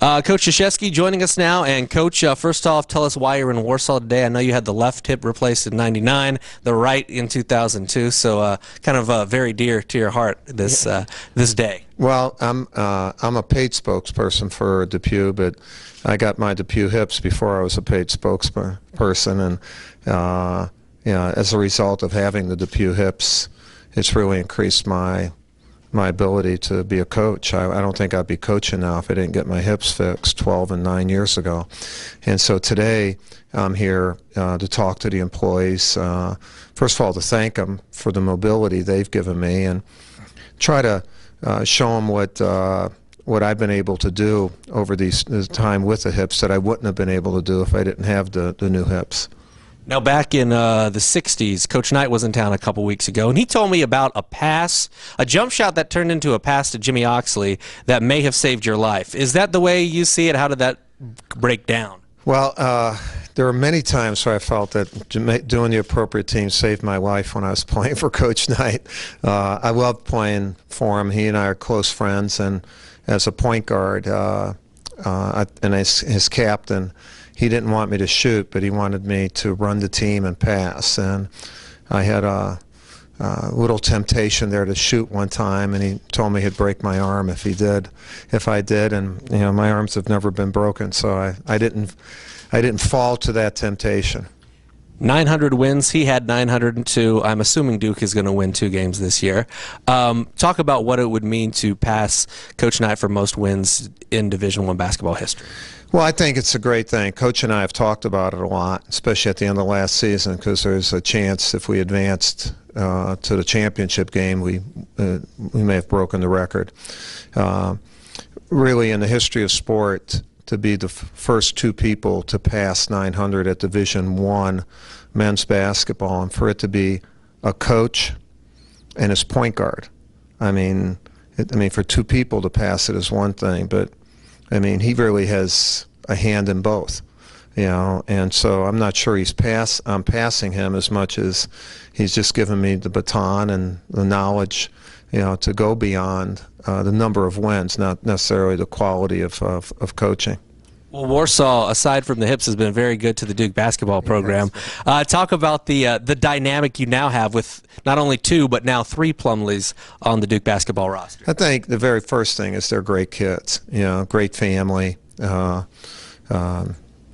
Coach Krzyzewski joining us now. And Coach, first off, tell us why you're in Warsaw today. I know you had the left hip replaced in '99, the right in 2002, so kind of very dear to your heart this this day. Well, I'm a paid spokesperson for Depuy, but I got my Depuy hips before I was a paid spokesperson, and as a result of having the Depuy hips, it's really increased my ability to be a coach. I don't think I'd be coaching now if I didn't get my hips fixed 12 and 9 years ago. And so today I'm here to talk to the employees, first of all to thank them for the mobility they've given me and try to show them what I've been able to do over this time with the hips that I wouldn't have been able to do if I didn't have the new hips. Now, back in the 60s, Coach Knight was in town a couple weeks ago, and he told me about a jump shot that turned into a pass to Jimmy Oxley that may have saved your life. Is that the way you see it? How did that break down? Well, there were many times where I felt that doing the appropriate team saved my life when I was playing for Coach Knight. I loved playing for him. He and I are close friends, and as a point guard and as his captain, he didn't want me to shoot, but he wanted me to run the team and pass. And I had a little temptation there to shoot one time, and he told me he'd break my arm if I did. And my arms have never been broken, so I didn't fall to that temptation. 900 wins. He had 902. I'm assuming Duke is going to win 2 games this year. Talk about what it would mean to pass Coach Knight for most wins in Division I basketball history. Well, I think it's a great thing. Coach and I have talked about it a lot, especially at the end of last season, because there's a chance if we advanced to the championship game, we may have broken the record. Really, in the history of sport, to be the first 2 people to pass 900 at Division I men's basketball, and for it to be a coach and his point guard. I mean, for 2 people to pass it is one thing, but I mean, he really has a hand in both, and so I'm not sure I'm passing him as much as he's just given me the baton and the knowledge, to go beyond the number of wins, not necessarily the quality of coaching. Well, Warsaw, aside from the hips, has been very good to the Duke basketball program. Talk about the dynamic you now have with not only 2, but now 3 Plumlees on the Duke basketball roster. I think the very first thing is they're great kids, great family. We're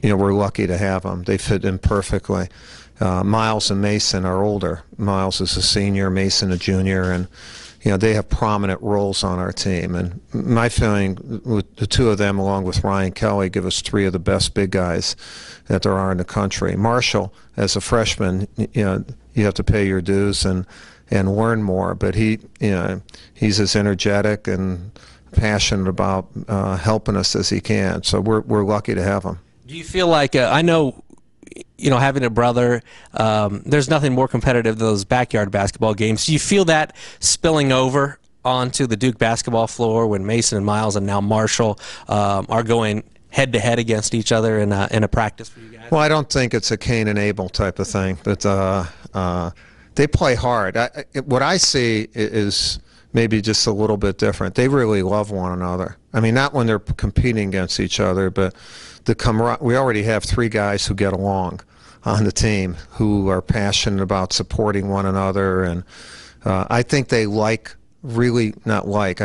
lucky to have them. They fit in perfectly. Miles and Mason are older. Miles is a senior, Mason a junior, and they have prominent roles on our team. And my feeling with the 2 of them, along with Ryan Kelly, give us 3 of the best big guys that there are in the country. Marshall, as a freshman, you have to pay your dues and learn more. But he's as energetic and passionate about helping us as he can. So we're lucky to have him. Do you feel like I know? Having a brother, there's nothing more competitive than those backyard basketball games. Do you feel that spilling over onto the Duke basketball floor when Mason and Miles and now Marshall are going head-to-head against each other in a practice for you guys? Well, I don't think it's a Cain and Abel type of thing, but they play hard. What I see is maybe just a little bit different. They really love one another. I mean, not when they're competing against each other, but we already have 3 guys who get along on the team, who are passionate about supporting one another, and I think they I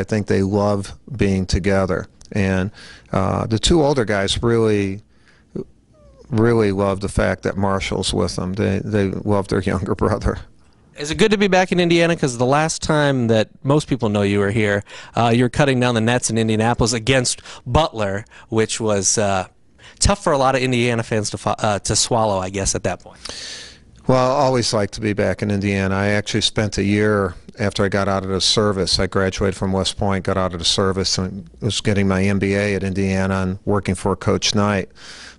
think they love being together. And the 2 older guys really love the fact that Marshall's with them. They love their younger brother. Is it good to be back in Indiana? Because the last time that most people know you were here, you were cutting down the nets in Indianapolis against Butler, which was tough for a lot of Indiana fans to swallow, I guess, at that point. Well, I always like to be back in Indiana. I actually spent a year after I got out of the service. I graduated from West Point, got out of the service, and was getting my MBA at Indiana and working for Coach Knight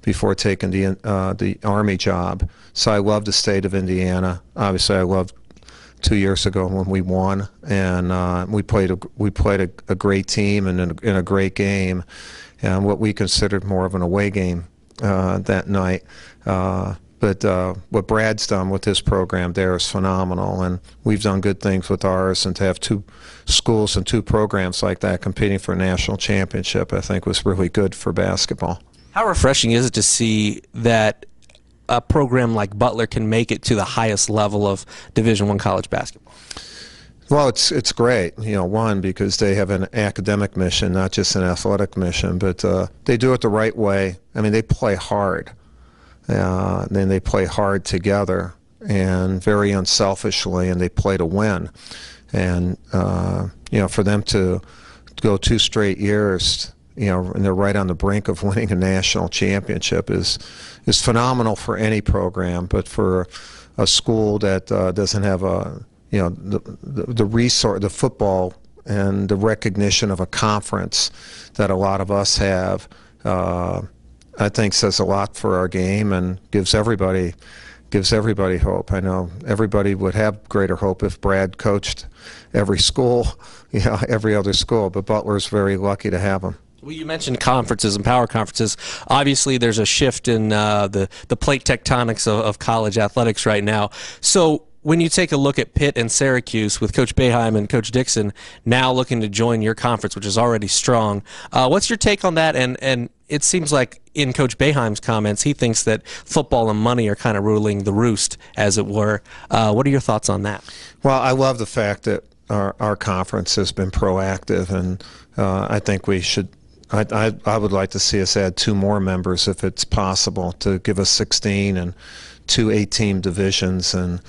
before taking the Army job. So I love the state of Indiana. Obviously, I loved 2 years ago when we won, and we played a great team and in a great game, and what we considered more of an away game that night. But what Brad's done with his program there is phenomenal, and we've done good things with ours. And to have two schools and two programs like that competing for a national championship, I think was really good for basketball. How refreshing is it to see that a program like Butler can make it to the highest level of Division I college basketball? Well, it's great, one, because they have an academic mission, not just an athletic mission, but they do it the right way. I mean, they play hard. Then they play hard together and very unselfishly, and they play to win. And for them to go 2 straight years, and they're right on the brink of winning a national championship is phenomenal for any program. But for a school that doesn't have the resource, the football, and the recognition of a conference that a lot of us have, I think says a lot for our game and gives everybody hope. I know everybody would have greater hope if Brad coached every school, every other school, but Butler's very lucky to have him. Well, you mentioned conferences and power conferences. Obviously, there's a shift in the plate tectonics of college athletics right now. So when you take a look at Pitt and Syracuse with Coach Boeheim and Coach Dixon now looking to join your conference, which is already strong, what's your take on that? And it seems like in Coach Boeheim's comments, he thinks that football and money are kind of ruling the roost, as it were. What are your thoughts on that? Well, I love the fact that our conference has been proactive, and I think we should. I would like to see us add 2 more members if it's possible, to give us 16 and 2 8-team divisions, and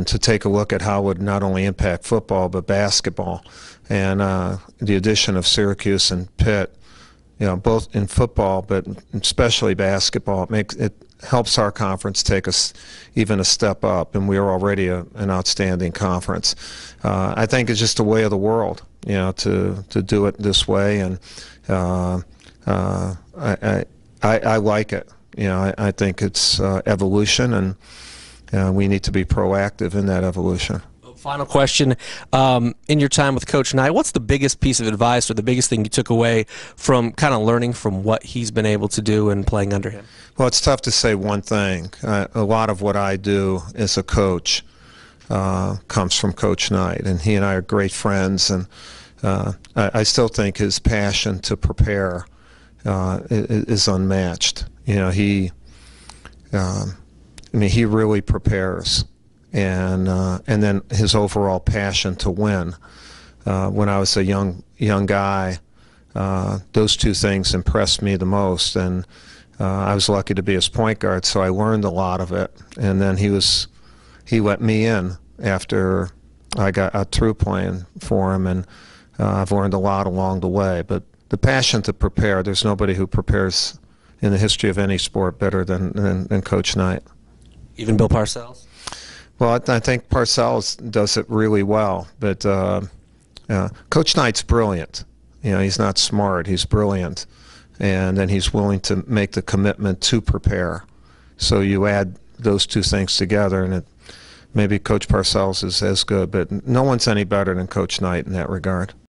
to take a look at how it would not only impact football but basketball. And the addition of Syracuse and Pitt, both in football but especially basketball, it helps our conference take us even a step up, and we're already an outstanding conference. I think it's just a way of the world, to do it this way, and I like it. I think it's evolution, and we need to be proactive in that evolution. Final question. In your time with Coach Knight, what's the biggest piece of advice or the biggest thing you took away from kind of learning from what he's been able to do and playing under him? Well, it's tough to say one thing. A lot of what I do as a coach comes from Coach Knight, and he and I are great friends, and I still think his passion to prepare is unmatched. He really prepares. And then his overall passion to win. When I was a young guy, those 2 things impressed me the most, and I was lucky to be his point guard, so I learned a lot of it. And then he let me in after I got through playing for him, and I've learned a lot along the way. But the passion to prepare, there's nobody who prepares in the history of any sport better than Coach Knight. Even Bill Parcells? Well, I think Parcells does it really well, but Coach Knight's brilliant. He's not smart, he's brilliant, and then he's willing to make the commitment to prepare. So you add those 2 things together, and maybe Coach Parcells is as good, but no one's any better than Coach Knight in that regard.